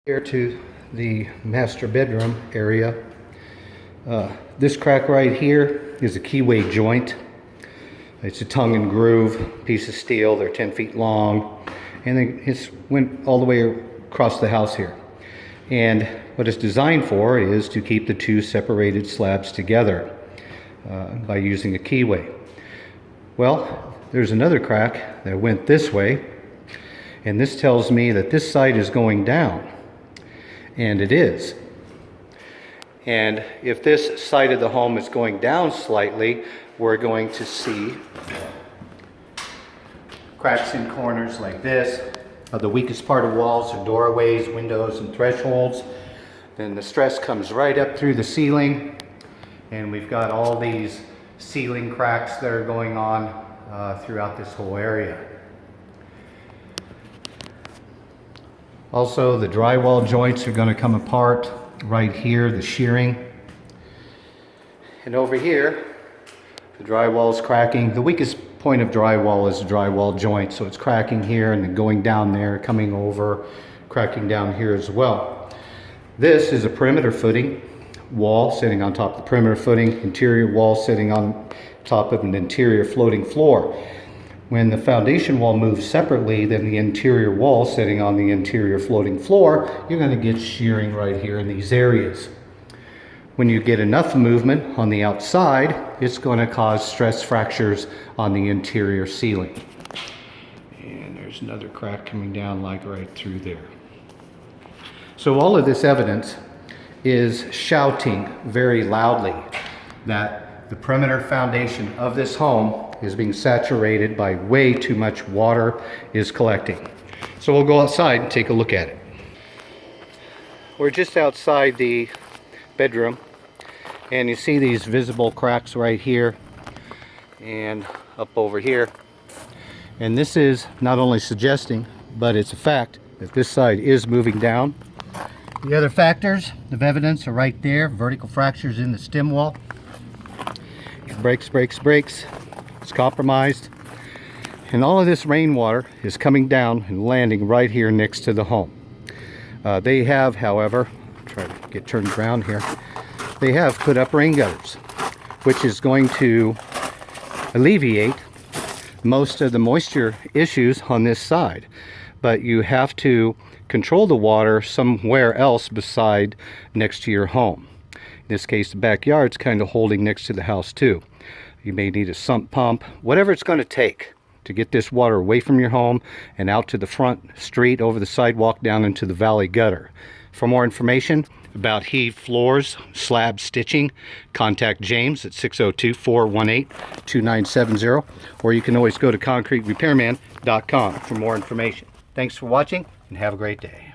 Here to the master bedroom area. This crack right here is a keyway joint. It's a tongue and groove piece of steel. They're 10 feet long, and it went all the way across the house here. And what it's designed for is to keep the two separated slabs together by using a keyway. Well, there's another crack that went this way, and this tells me that this side is going down. And it is. And if this side of the home is going down slightly, we're going to see cracks in corners like this. The weakest part of walls are doorways, windows, and thresholds. Then the stress comes right up through the ceiling, and we've got all these ceiling cracks that are going on throughout this whole area. Also, the drywall joints are going to come apart right here, the shearing. And over here, the drywall is cracking. The weakest point of drywall is the drywall joint, so it's cracking here and then going down there, coming over, cracking down here as well. This is a perimeter footing wall sitting on top of the perimeter footing, interior wall sitting on top of an interior floating floor. When the foundation wall moves separately than the interior wall sitting on the interior floating floor, you're going to get shearing right here in these areas. When you get enough movement on the outside, it's going to cause stress fractures on the interior ceiling. And there's another crack coming down like right through there. So all of this evidence is shouting very loudly that the perimeter foundation of this home is being saturated by way too much water is collecting. So we'll go outside and take a look at it. We're just outside the bedroom, and you see these visible cracks right here and up over here. And this is not only suggesting, but it's a fact that this side is moving down. The other factors of evidence are right there. Vertical fractures in the stem wall. Breaks. It's compromised. And all of this rainwater is coming down and landing right here next to the home. They have, however, try to get turned around here, they have put up rain gutters, which is going to alleviate most of the moisture issues on this side. But you have to control the water somewhere else beside next to your home. In this case, the backyard's kind of holding next to the house too. You may need a sump pump, whatever it's going to take to get this water away from your home and out to the front street, over the sidewalk, down into the valley gutter. For more information about heaved floors, slab stitching, contact James at 602-418-2970, or you can always go to concreterepairman.com for more information. Thanks for watching, and have a great day.